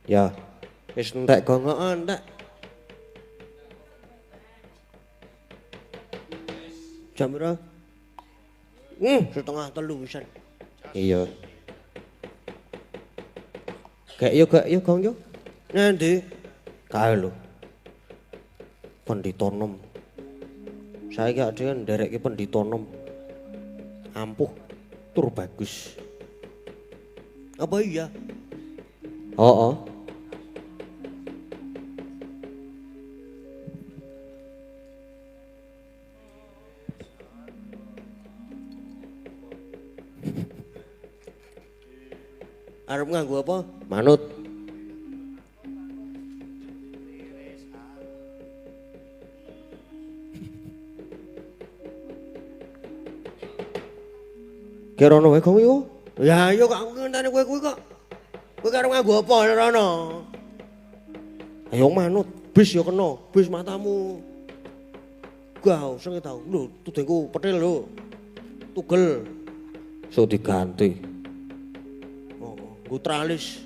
Ya, wis entek gongokan entek. Jam pira? Setengah telu pisan. Iya. Gak yo Gong yo. Nanti kae lho. Pendhita nom. Saiki dhewe nderekke pendhita nom. Ampuh tur bagus. Apa iya? Oh. Arep nganggo apa? Manut. Kira ono wae Gong yo. Ya yo kok ngenteni kowe kuwi kok. Kowe arep nganggo apa rono? Ayo manut, bis yo kena, bis matamu. Gau sing tau. Lho, tudengku petil lho. Tugel. Sok diganti. Nggo tralis.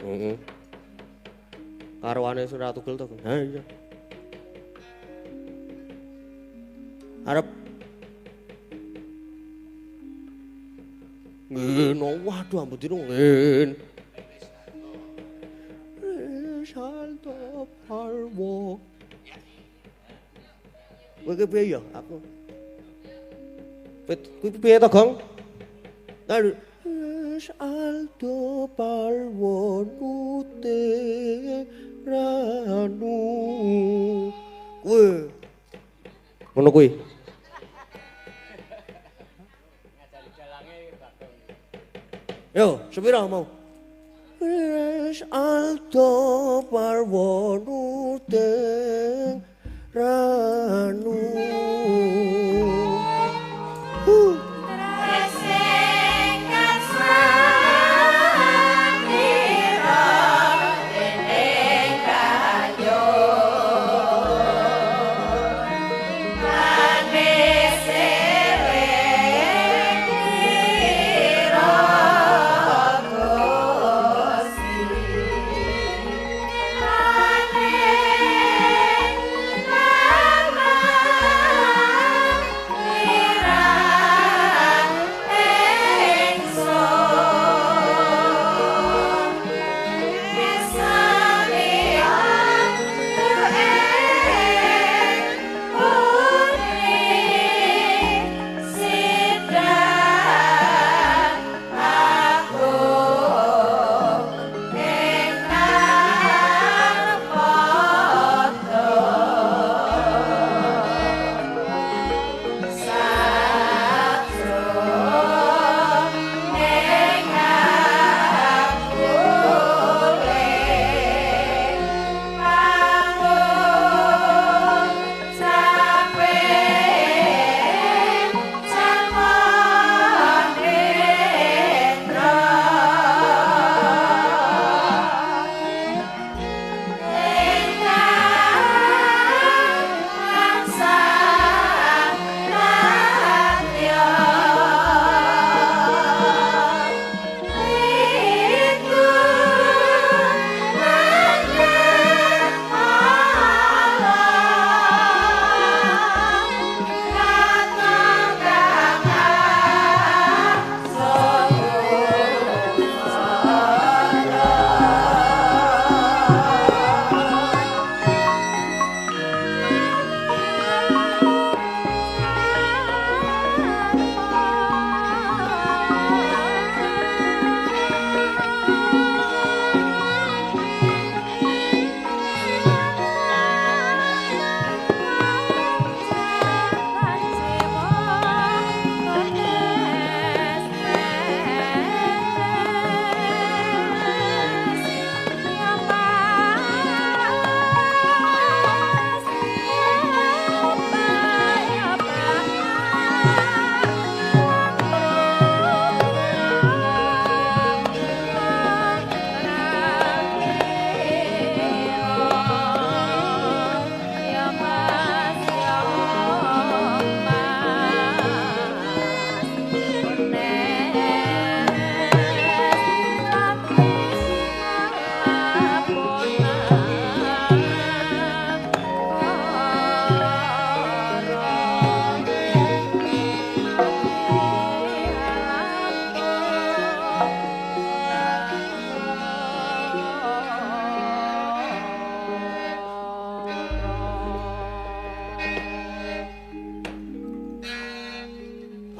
Heeh. Karwane ora tugel to. Ha iya. Arep ngene waduh ambudine ngene. Salto parwo. Kowe ki piye ya? Aku. Kuwi piye to, Gong? Aduh. Alto parwo nute ranu. Kuwi. Ngono kuwi. Yo, sepira mau? Alto parwo nute ranu.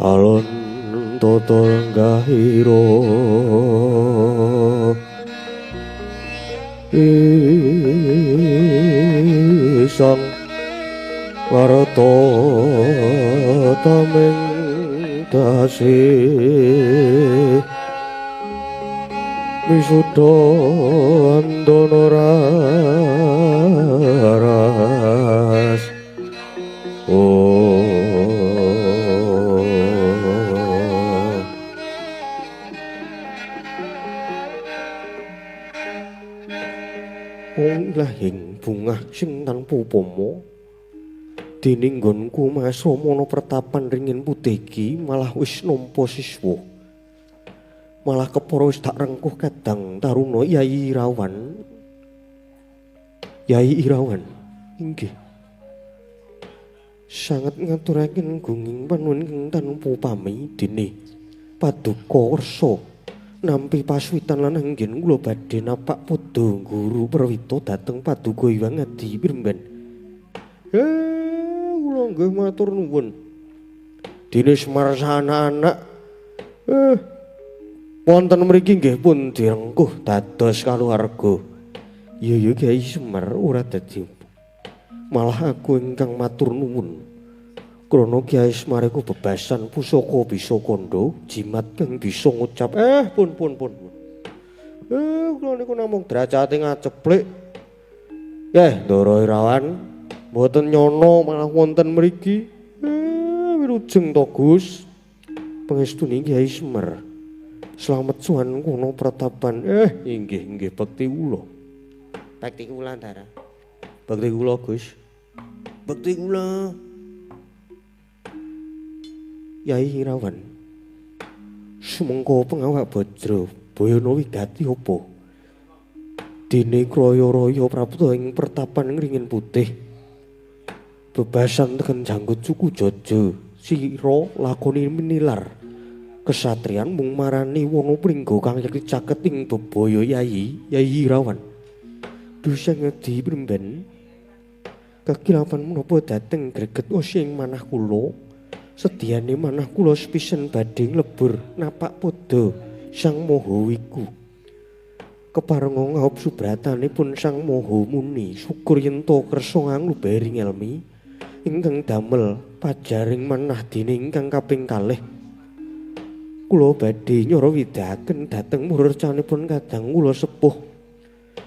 alon totol gahiro isang warta tameng tasih wisuda andana raras lahing bungah sing tanpa upama dening nggonku masramana pertapan ringin putih iki malah wis nampa siswa malah kepara wis tak rengkuh kadang taruna Yai Irawan inggih sanget ngaturaken gunging panuwun ingkang tanpa pami dene paduka wersa nampi paswitan lan anggen kula badhe napak padha guru perwita dhateng paduka Hyang Adi Piremban. Kula nggih matur nuwun. Dene Semar anak-anak wonten mriki nggih pun direngkuh dados kaluwarga. Ya Kyai Semar ora dadi. Malah aku ingkang matur nuwun. Krana Kyai Semar iku bebasan pusaka bisa kandha, jimat kang bisa ngucap pun. Kula niku namung derajate ngaceplik. Ndara Irawan mboten nyono malah wonten mriki. Wilujeng to Gus. Pangestune Kyai Semar. Slamet suwan kono pratapan. Inggih bekti kula. Bekti kula Ndara. Bekti kula Gus. Bekti kula. Yai Irawan sumengko pengawak Bajra Bayana wigati apa dene kraya-raya prapta ing pertapan ngringin putih bebasan teken janggut suku Jaja sira lakoni minilar kesatrian mung marani wana pringgo kang caket ing bebaya Yai Irawan Dusang Adi Piremban kekilapan menapa dhateng greget osing manah kula Sediane manah kula sepisan badhe nglebur napak padha Sang Maha Wiku. Keparenga ngaup subratanipun Sang Maha Muni syukur yen to kersa nglubering ngelmi ingkang damel pajaring manah dene ingkang kaping kalih. Kula badhe nyarawidhaken dhateng murcanipun kadang kula sepuh.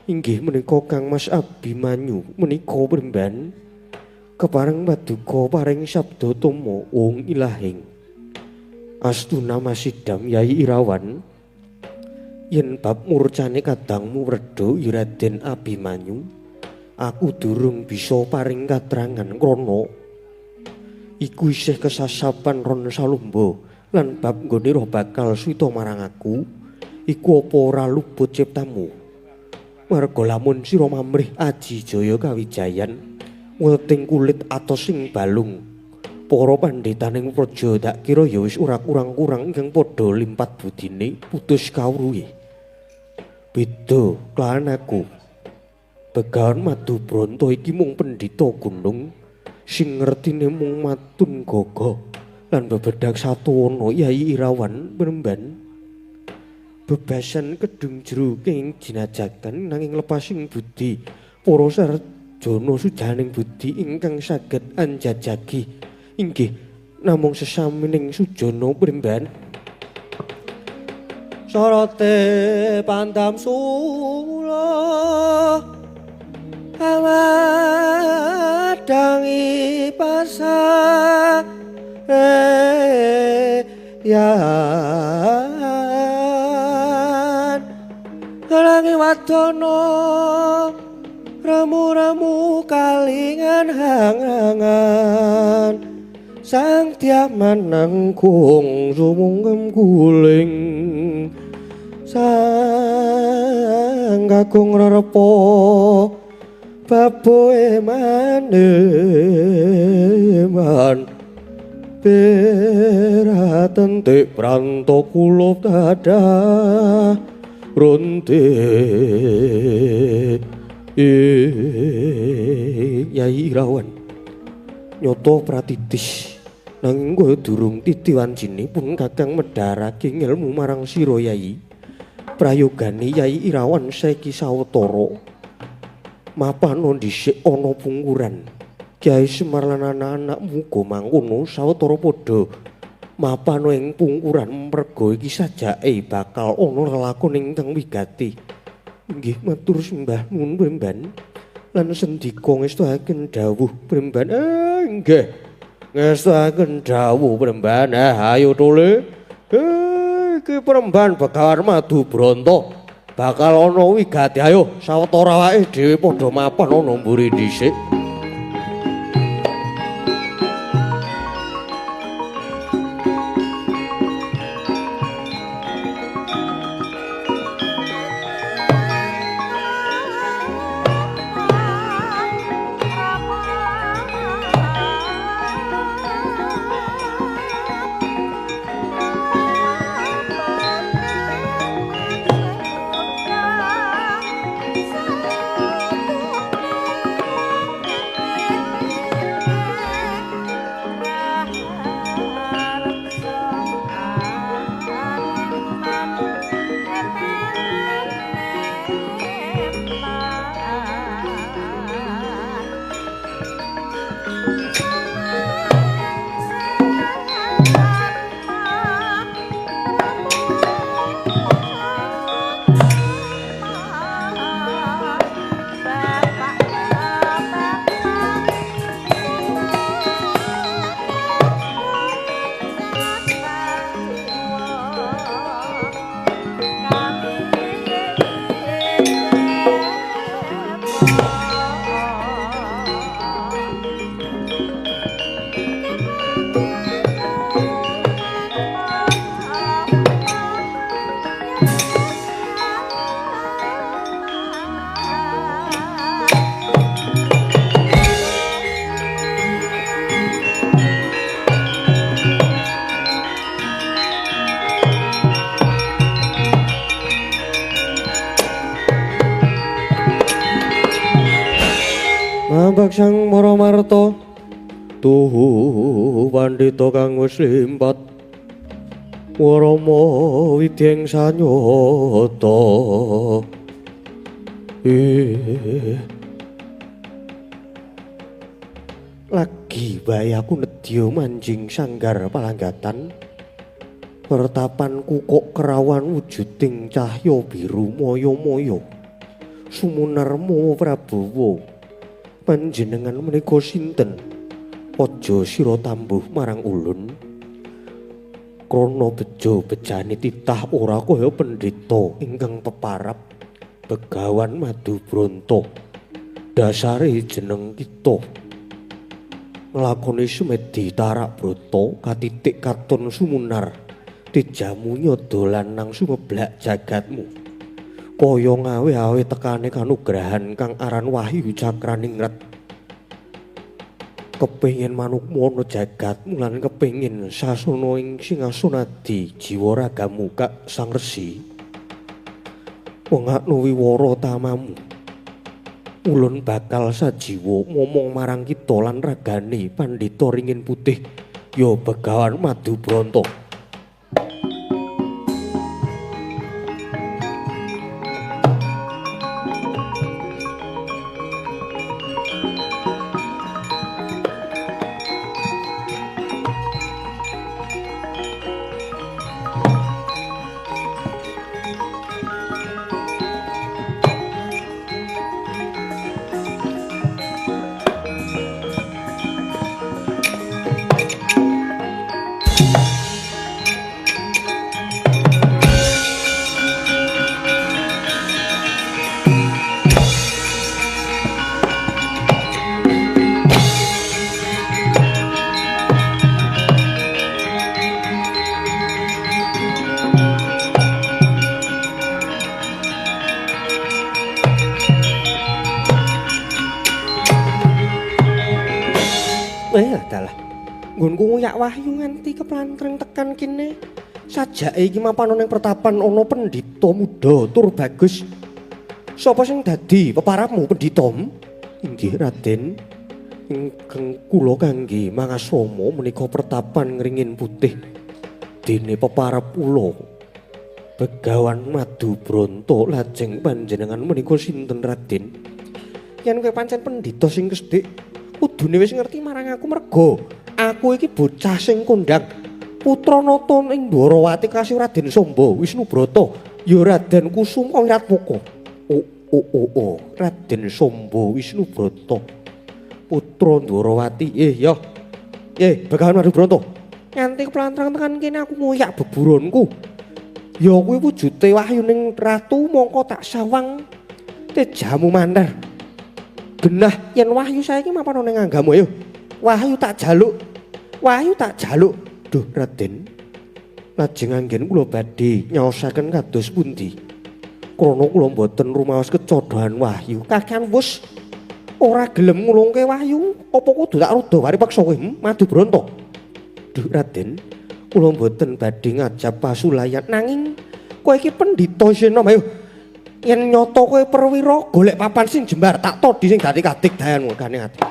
Inggih menika Kang Mas Abimanyu menika Piremban. Kepareng paduka paring sabda tama wong ilahing astuna masidham Yai Irawan yen bab murcane kadangmu werda Raden Abimanyu aku durung bisa paring katrangan krana iku isih kesasapan ron salumba lan bab nggone roh bakal suwita marang aku iku apa ora luput ciptamu marga lamun sira mamrih aji jaya kawijayan weting kulit atos sing balung para pandhitaning praja tak kira ya wis ora kurang-kurang ingkang padha limpat budine putus kawruhe beda kelawan aku Begawan Madu Bronto iki mung pendhita gunung sing ngertine mung matun gagah lan bebedak satuwana Yai Irawan Piremban bebasan kedung jero ing jinajakan nanging lepasing budi para sarjana sujaning budi ingkang saged anjajagi inggih namung sesamining sujana Piremban sorote pandam sula awadangi pasa yan halangi wadana ramu-ramu kalingan hangangan sang tiaman nangkung sumungkem guling sang kakung rerepo baboe maneman peratentik pranto kulop dada ronte Yai Irawan nyoto pratitis Nanging kaya durung titiwanjine pun Kakang medharake ngelmu marang sira Yai. Prayogane Yai Irawan saiki sawetara. Mapana dhisik ana pungkuran. Kyai Semar lan anak-anak muga mangkono sawetara padha mapana ing pungkuran merga iki sajake bakal ana lelakon ingkang wigati. Nggih matur sembah nuwun Premban. Lan sendika ngestakaken dawuh Premban. Nggih. Ngestakaken dawuh Premban. Ayo tole. Iki Premban Begawan Madu Bronto. Bakal ana wigati. Ayo sawetara awake dhewe padha mapan ana mburi dhisik. Sang Maramarta tuhu pandhita kang wis limpat Warama Widyeng Sanyata lagi bae aku nedya manjing sanggar palanggatan pertapanku kok kerawan wujuding cahya biru moyo-moyo sumunarmu Prabowo panjenengan menika sinten? Aja sira tambuh marang ulun. Krana beja-bejane titah ora kaya pendhita ingkang peparap Begawan Madu Bronto. Dasare jeneng kita. Nglakoni sumedi tarak brata katitik katon sumunar. Dijamu nyodolan nang sumeblak jagatmu. Kaya ngawe-awe tekane kanugrahan kang aran Wahyu Cakraningrat. Kepengin manukmu ana jagatmu lan kepengin sasana ing singasanadi jiwa ragamu Kak Sang Resi. Wengakno wiwara tamamu. Ulun bakal sajiwa ngomong marang kita lan ragane Pandhita Ringin Putih ya Begawan Madu Bronto. Adalah nggonku nguyak wahyu nganti keplantreng tekan kene. Sajake iki mapan ning pertapan ana pendhita muda tur bagus. Sapa sing dadi peparapmu pendhitam? Inggih Raden. ingkang kula kangge mangasama menika pertapan ngringin putih dene peparep kula Begawan Madu Bronto lajeng panjenengan menika sinten Raden? Yen kowe pancen pendhita sing kesdik kudune wis ngerti marang aku merga aku iki bocah sing kondang putra nata ing Dwarawati kasih Raden Samba Wisnubrata ya Raden Kusuma Wiratmoko. Oh, Raden Samba Wisnubrata putra Dwarawati. Ya. Begawan Madu Bronto. Nganti keplantang tekan kene aku ngoyak beburonku. Ya kuwi wujude wahyuning ratu mongko tak sawang tejamu mandar. Genah yen wahyu saiki mapan ning anggamu ayo. Wahyu tak jaluk. Duh Raden. Lajeng anggen kula badhe nyaosaken kados pundi? Krana kula mboten rumaos kecodhoan wahyu. Kakehan wus ora gelem ngulungke wahyu, apa kudu tak rada waripeksa kowe, Madu Bronto? Duh Raden, kula mboten badhe ngajab pasulayan nanging kowe iki pendhita Sena ayo. Yen nyata kowe perwira golek papan sing jembar tak todi sing dadi kadigdayanmu gane ati.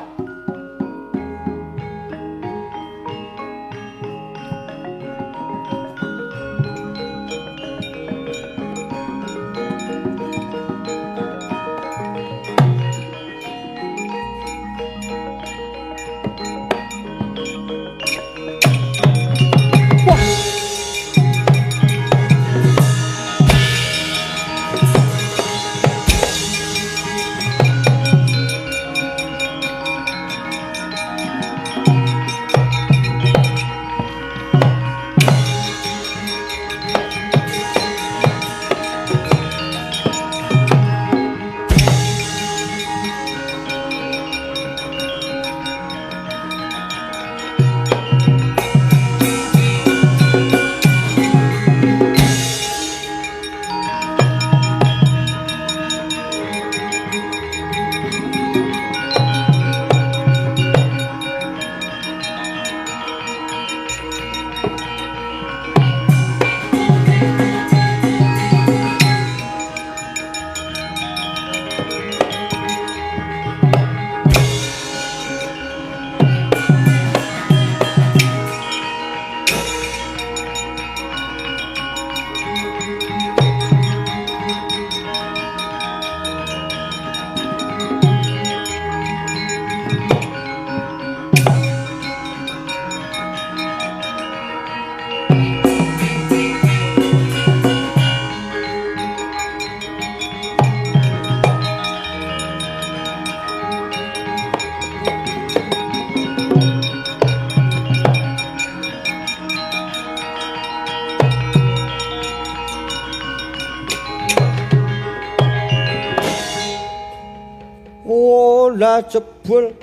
Jebul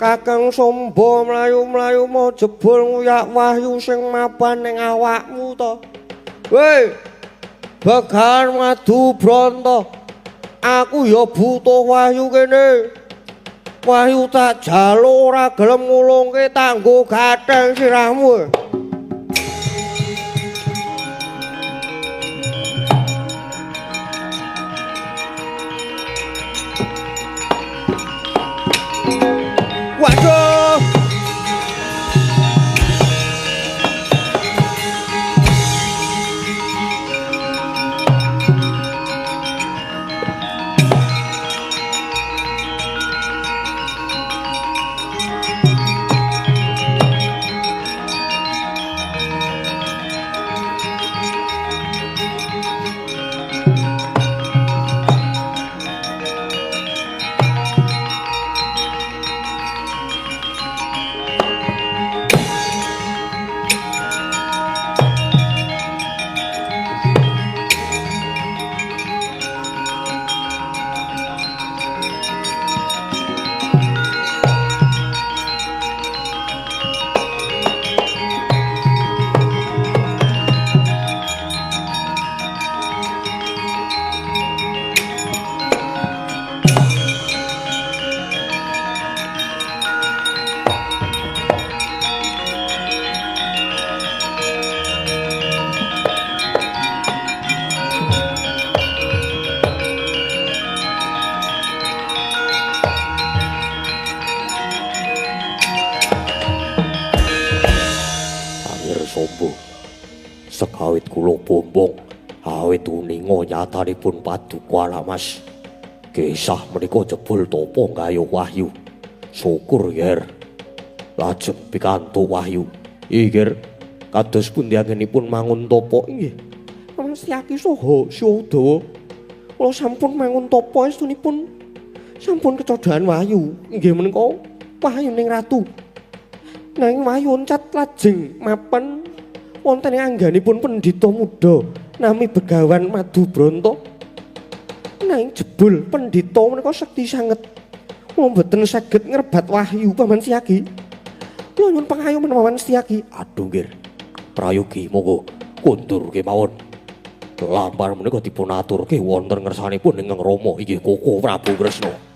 Kakang Samba mlayu-mlayu mau jebul nguyak wahyu sing mapan ning awakmu to. Weh, Begawan Madu Bronto. Aku ya butuh wahyu kene. Wahyu tak jaluk ora gelem ngulungke tanggo gatheng sirahmu. Waduh. kula bombong awit uninga yatanipun Paduka Lamas. Kisah menika jebul tapa kaya wahyu. Syukur yer. Lajeng pikantuk wahyu. Ger kados pundi anggenipun mangun tapa nggih. Paman Setyaki saha Syadawa. Kula sampun mangun tapa estunipun sampun kecodaan wahyu. Inggih menika wahyuning ratu. Nanging wahyu oncat lajeng mapan wonten ing angganipun pendhita muda nami Begawan Madubronto. Nanging jebul pendhita menika sekti sanget. Kula mboten saged ngrebat wahyu Paman Setyaki. Kula nyuwun pangayoman Paman Setyaki. Aduh nggih. Prayogi monggo kondur kemawon. Lampar menika dipun aturke wonten ngersanipun ingkang Rama inggih Koko Prabu Kresna.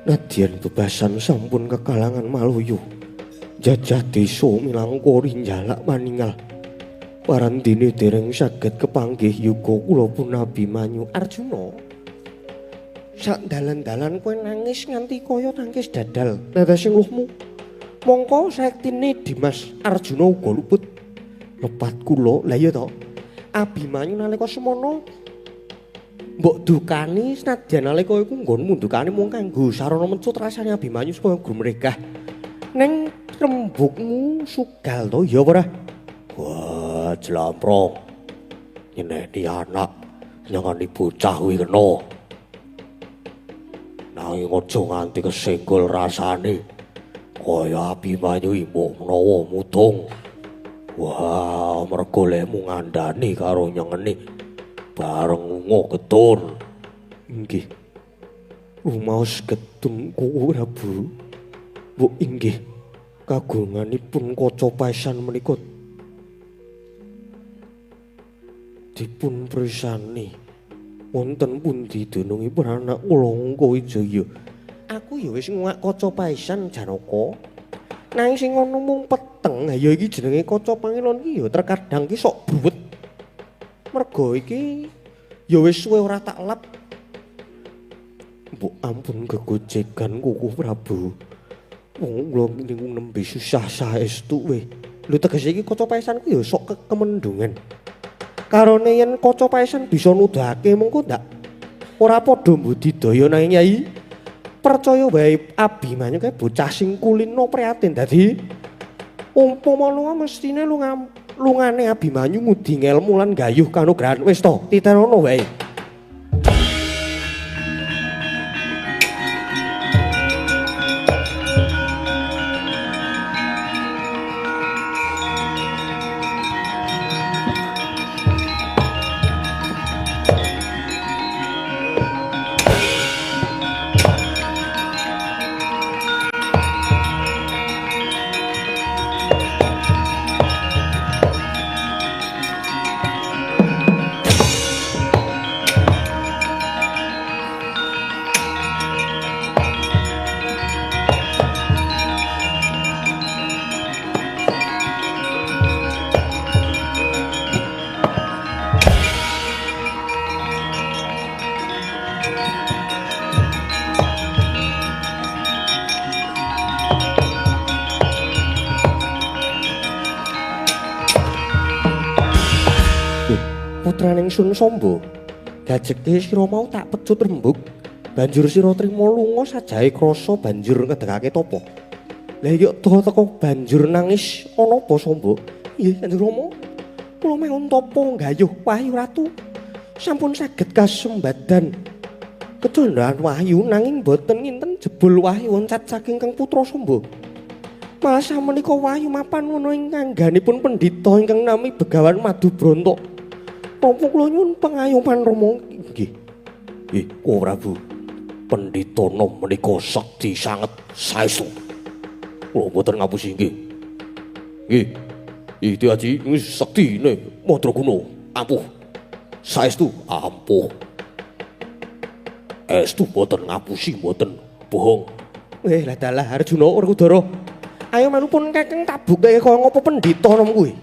Nadyan bebasan sampun kekalangan Maloyo. Jajah desa Milangkori njalak maninggal. Parandene dereng saged kepanggih yuga kula pun Abimanyu. Arjuna. Sak dalan-dalan kowe nangis nganti kaya nangis dadal. Tetesing luhmu. Mongko saektine Dimas Arjuna uga luput. Lepat kula. Lah iya to. Abimanyu nalika semono mbok dukani senadyan nalika iku nggonmu dukani mung kanggo sarana mencut rasane Abimanyu supaya gumregah. Neng rembugmu sugal to ya ora? Wah, jlamprong. Nyeneni anak nyangani bocah kuwi kena. Nanging aja nganti kesenggol rasane. Kaya Abimanyu mbok menawa mutung. Wah, mergo lemu ngandani karo nyengeni. Bareng lunga getun. Inggih. Rumaos getun Koko Prabu. Mbok inggih kagunganipun kaca paesan menika dipun prisani. Wonten pundi denungipun anak kula Ngkowijaya? Aku ya wis nguwak kaca paesan Janaka. Nanging sing ana mung peteng. Ya iki jenenge kaca pangilon iki ya terkadang ki sok bruwet. Mergo iki ya wis suwe ora tak lap. Mbok ampun gegojegan Koko Prabu. Wong kula niku nembe susah saestu we. Lho tegese iki kaca paesanku ya sok kemendungan. Karone yen kaca paesan bisa nuduhake mengko ndak ora padha mbudidaya nanging Nyai. Percaya wae Abimanyu kae bocah sing kulino prihatin. Dadi umpama lunga mestine lungane Abimanyu ngudi ngelmu lan gayuh kanugrahan. Wis to, titerono wae. putraning Sun Samba. Gajeke sira mau tak pecut rembug. Banjur sira trima lunga sajahe krasa banjur ngedekake tapa. Lah iya teko banjur nangis ana apa Samba? Nggih Kanjeng Rama. Kula mehun tapa nggayuh Wahyu Ratu. Sampun saged kasembadan. Kedondoan Wahyu nanging boten nginten jebul Wahyu oncat saking Kang Putra Samba. Malah samenika Wahyu mapan ngono ing ngangganipun pendhita ingkang nami Begawan Madubronto. Napa kula nyuwun pangayoman Rama nggih. Nggih, Prabu. Pendhita nom menika sekti sanget saestu. Kula boten ngapusi nggih. Nggih. Iki aji wis sektine Madraguna ampuh. Saestu ampuh. Estu boten ngapusi boten bohong. Lah dalah Arjuna Werkudara. Ayo manupun Kakang tak bukteke kaya ngapa pendhita nom kuwi.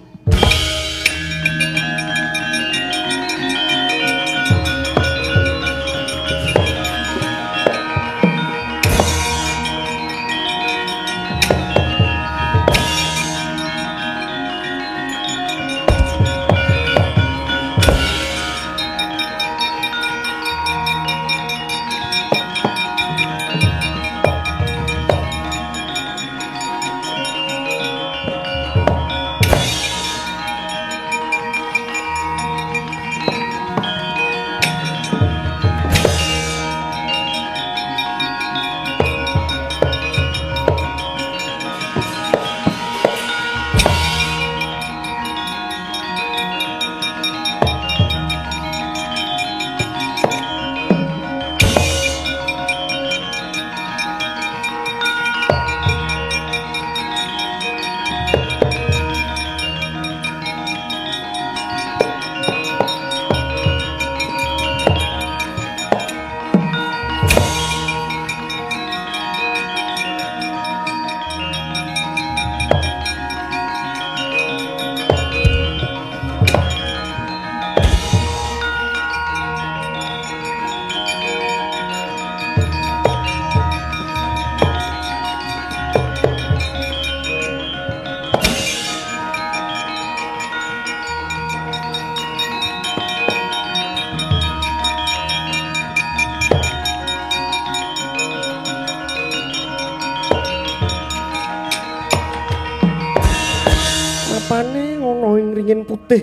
Putih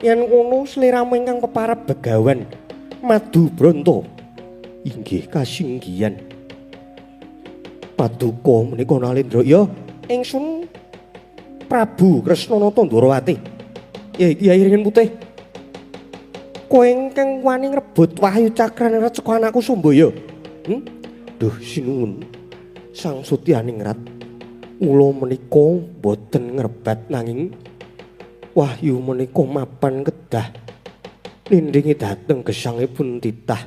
yen ngono sliramu ingkang peparep Begawan Madubronto inggih kasinggihan paduka menika Nalendra ya ingsun Prabu Kresnanata Ndrawati ya iki Kyai Ringin Putih kowe ingkang wani ngrebut Wahyu Cakrane Receko anakku Sambaya duh sinuwun Sang Sutyaning Rat kula menika boten ngrebat nanging Wahyu menika mapan kedah nindingi dhateng gesangipun titah.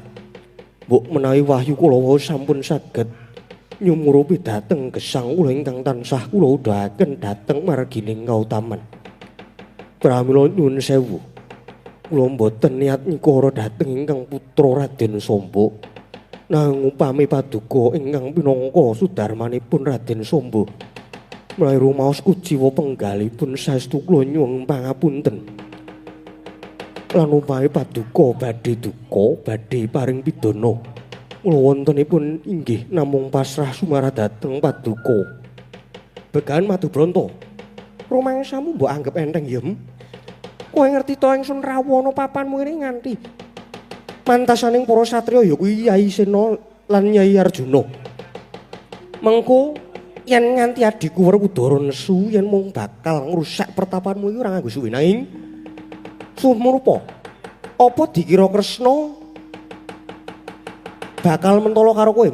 Mbok menawi Wahyu kula wau sampun saged nyumurupi dhateng gesang kula ingkang tansah kula udhahaken dhateng margining kautaman. Pramila nyuwun sewu. Kula mboten niat nyikara dhateng ingkang putra Raden Samba. Nanging upami paduka ingkang pinangka sudarmanipun Raden Samba mulai rumaos kuciwa penggalipun saestu kula nyuwun pangapunten. Lan upami paduka badhe duka badhe paring pidana. Kula wontenipun inggih namung pasrah sumaradhateng paduka. Begawan Madubronto. Rumangsamu mbok anggap enteng ya. Kowe ngerti to ingsun Rawana papanmu ini nganti mantasaning para satriya ya kuwi Yai Sena lan Nyai Arjuna. Mengko yen nganti adikku Werkudara nesu yen mung bakal ngrusak pertapanmu iki ora nganggo suwe nanging sumurupa apa dikira Kresna bakal mentala karo kowe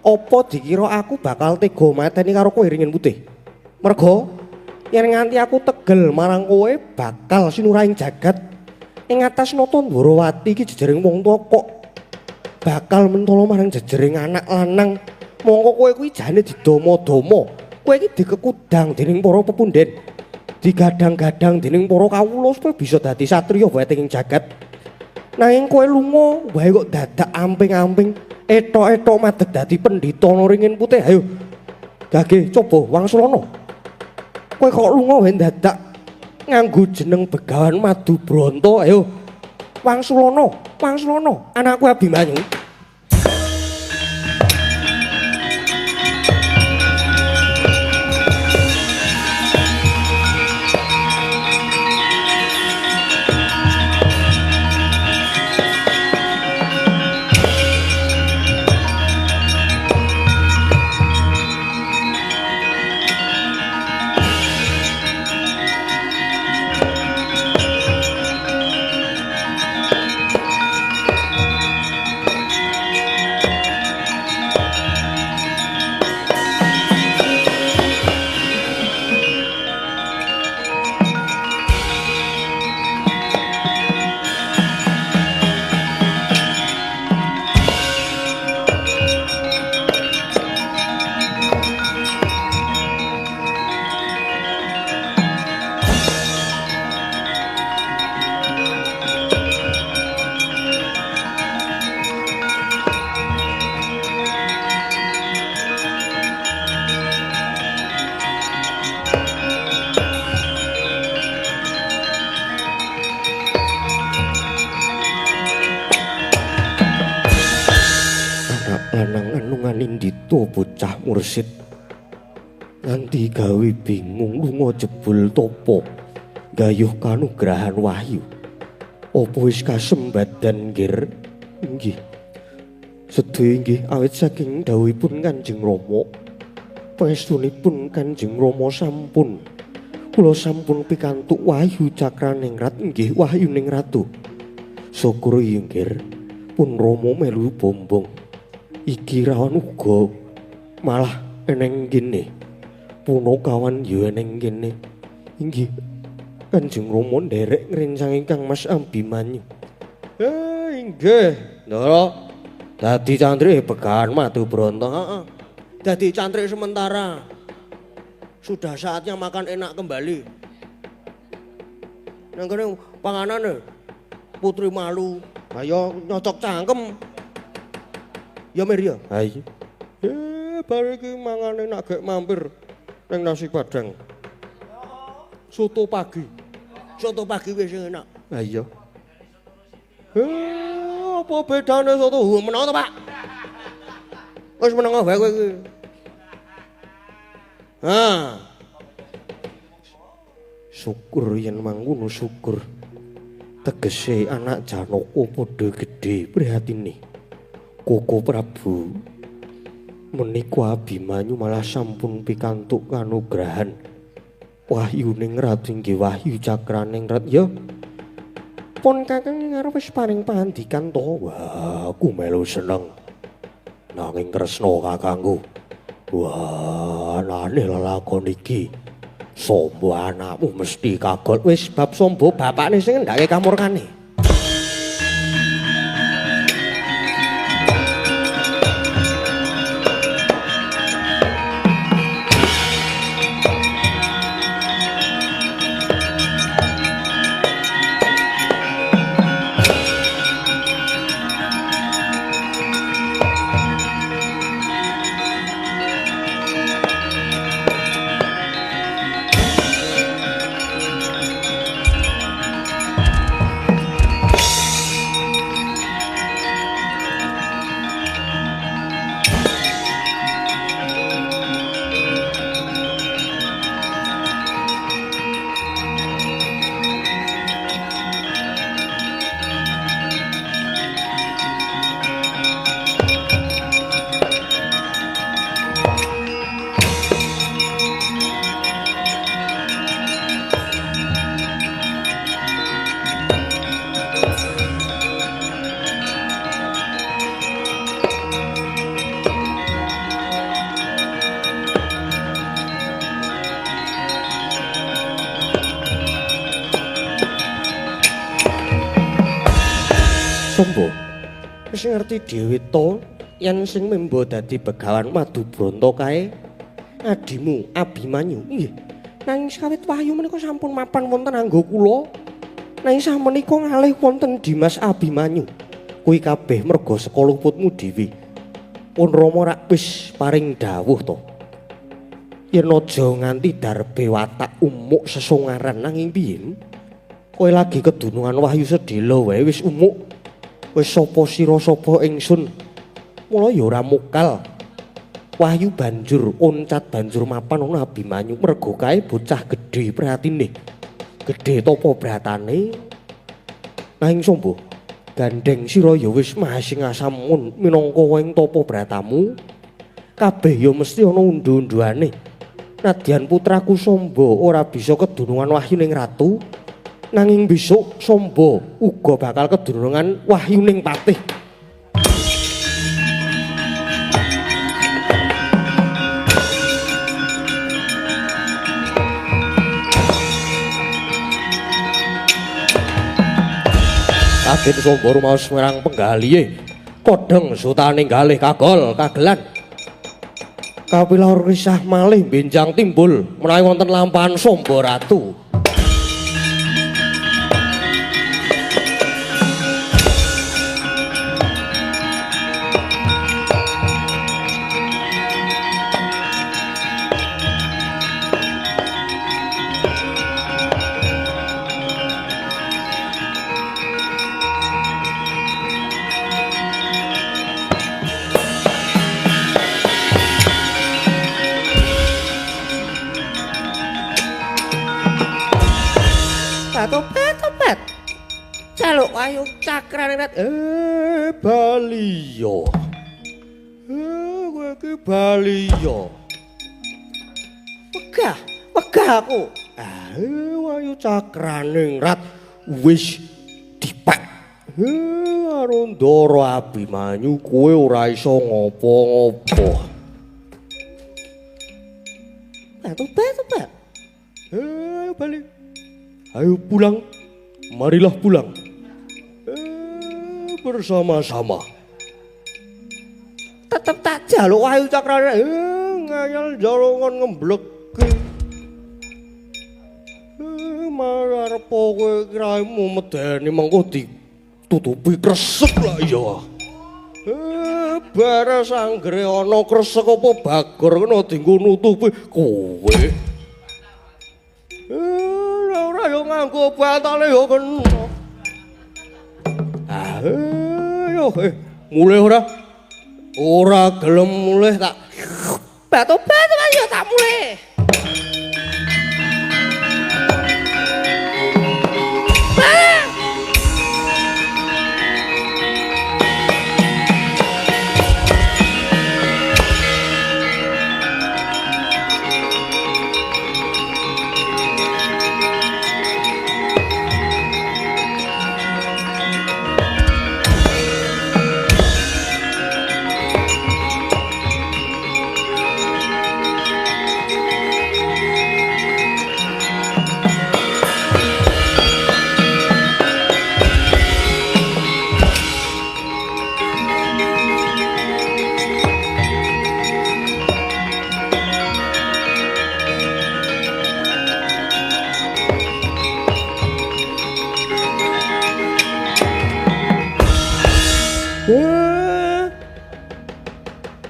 apa dikira aku bakal tega mateni karo kowe Ringin Putih merga yen nganti aku tegel marang kowe bakal sinuraing jagat ing atas nata Ndrawati iki jejering wong tuwa kok bakal mentala marang jejering anak lanang. Mongko kowe kuwi jane didama-dama. Kowe iki dikekudang dening para pepunden. Digadang-gadang dening para kawula supaya bisa dadi satriya weteng ing jagat. Nanging kowe lunga wae kok dadak amping-amping, etok-etok madeg dadi pendhita Ringin Putih. Ayo. Gage coba wangsulana. Kowe kok lunga wae dadak nganggo jeneng Begawan Madubronto. Ayo. Wangsulana, anakku Abimanyu. Lanang anungan indito bocah mursid nganti gawe bingung lunga jebul topo gayuh kanugrahan wahyu apa wis kasembadan nggir inggih sedaya inggih awit saking dawuhipun Kanjeng Rama pangestunipun Kanjeng Rama sampun kula sampun pikantuk wahyu cakraningrat inggih wahyuning ratu syukur inggih pun Rama melu bombong iki rawan uga malah eneng kene punakawan ya eneng kene inggih Kanjeng Rama nderek ngrencang Kang Mas Abimanyu inggih ndara dadi cantrik Begawan Madubronto heeh dadi cantrik sementara sudah saatnya makan enak kembali nang kene panganane Putri Malu ayo nyocok cangkem ya Mir ya. Ha iya. Bar iki mangane nak gek mampir ning nasi Padang. Soto pagi. Soto pagi wis enak. Ha iya. Apa bedane soto meneng to, Pak? Wis meneng wae kowe iki. Ha. Syukur yen mangkono syukur. Tegese anak Janaka padha gedhe prihatine. Koko Prabu menika Abimanyu malah sampun pikantuk kanugrahan wahyuning ratu inggih wahyu cakraning rat ya pun kakang ngarep wis paring pangandikan to wah aku melu seneng nanging tresna kakangku wah anane lelakon iki sombo anakmu mesti kagol wis bab sombo bapakne sing ngendhake kamurkane Sombo wis ngerti dhewe to yen sing membo dadi Begawan Madubronto kae adimu Abimanyu nggih nanging kawit wahyu menika sampun mapan wonten anggo kula nanging samenika ngalih wonten Dimas Abimanyu kuwi kabeh merga saka luputmu dhewe pun Rama rak wis paring dawuh to yen aja nganti darbe watak umuk sesungaran nanging piye Kowe lagi kedunungan Wahyu sedhela wae wis umuk. Wis sapa sira sapa ingsun. Mula ya ora mokal. Wahyu banjur oncat banjur mapan ana Abimanyu mergo kae bocah gedhe prihatine. Gedhe tapa bratane. Nanging sombo gandeng sira ya wis masing asamun minangka wing tapa bratamu. Kabeh ya mesti ana undu-unduane. Nadyan putraku Samba ora bisa kedunungan Wahyu ning ratu, nanging besok Samba uga bakal kedunungan Wahyu ning patih. Raden Samba rumaos merang penggalihe, kodheng sutane galih kagol kagelan. Kapilar risah malih benjang timbul menawi wonten lampahan Samba Ratu. Topet. Jaluk Wahyu cakrane rat. Baliya. Kowe iki baliya. Wegah aku. Wahyu cakrane rat wis dipek. Karo Ndara Abimanyu kowe ora iso ngopo-ngopo. Topet. Bali. Ayo pulang, marilah pulang bersama-sama. Tetep tak jaluk Wahyu cakrane ngayal jalungan ngemblek. Marep kowe kiraimu medeni mengko ditutupi kresek lah ya. Bares anggere ana kresek apa bagor kena dienggo nutupi kowe. Ayo nganggo batale yo kena. Ayo mulih ora? Ora gelem mulih tak batu-batu yo tak mulih.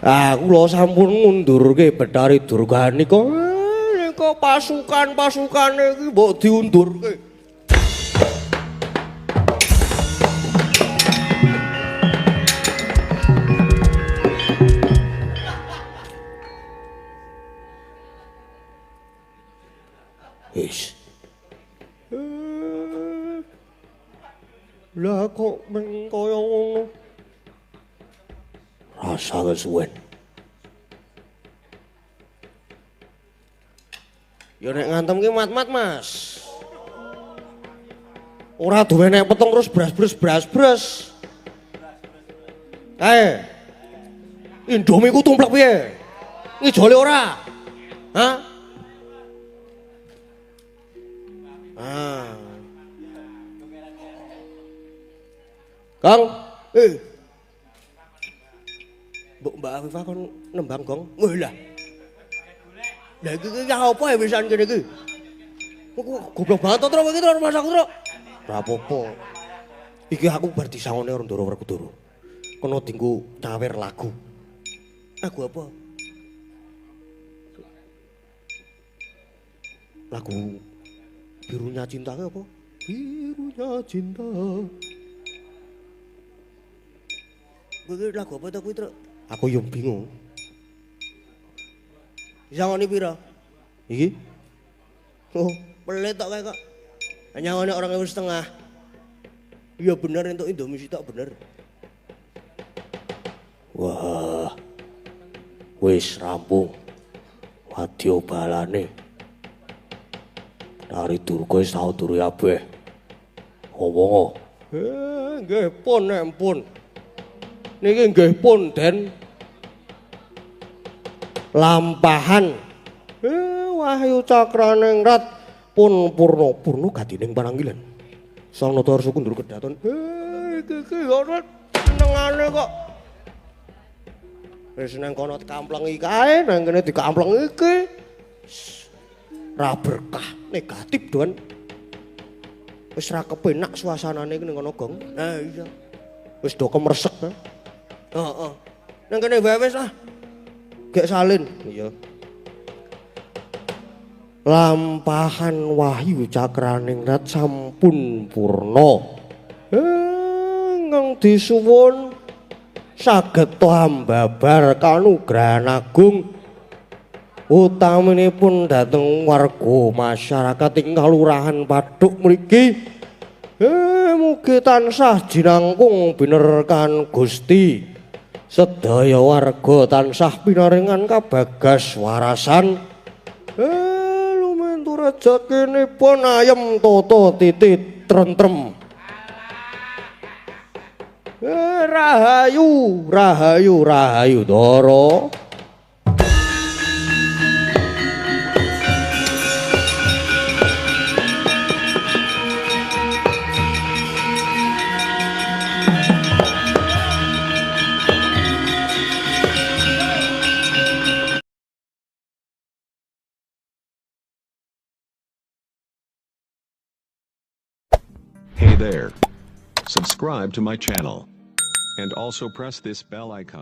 Aku lho sampun ngundurke Bathari Durganika. Kok pasukan-pasukane iki mbok diundurke. Wis. Lah kok men kaya ngono. Rasa kesuwen. Ya nek ngantem ki mat-mat, Mas. Ora duwe nek peteng terus bras-bras. Indomie ku tumplek piye? Ngijole ora? Hah? Kang, Mbak Afifah kon nembang gong. Wah lah. Lah iki ya apa ya wisan kene iki? Kok goblok banget to Tru iki Tru masak Tru. Ora apa-apa. Iki aku bar disangone karo Ndara Werkudara. Kono dinggo cawer lagu. Lagu apa? Lagu Birunya Cinta apa? birunya cinta. Kuwi lagu apa ta kuwi, Truk? Aku yo bingung. Sangone pira? Iki? Oh, pelit tok kae kok. Nyangone 2.500. Iya bener entuk Indomie tok bener. Wah, wis rampung. Wadya balane. Dari durga wis tau turu kabeh. Ngomong. Nggih pun nek pun. Niki nggih pun, Den. Lampahan. Wahyu Cakraning Rat pun purna gadining pananggilan. Sang Nata Arsa kundur kedaton. Iki ora senengane kok. Wis nang kono dikamplengi kae, nang kene dikamplengi iki. Ra berkah, negatif, Don. Wis ra kepenak suasanane ning kono, Gong. Nah iya. Wis do kemresek. Heeh. Nang kene wae wis lah. Gek salin. Iya. Lampahan Wahyu Cakraning Rat sampun purna. Ingkang disuwun saged ambabar kanugrahan agung utaminipun dhateng warga masyarakat ing Kalurahan Paduk mriki. Mugi tansah jinangkung binerkan Gusti. Sedaya warga tansah pinaringan kabagas warasan. Rezekinipun ayem tata titi tentrem. Rahayu, rahayu, rahayu Dara. Hey there. Subscribe to my channel. And also press this bell icon.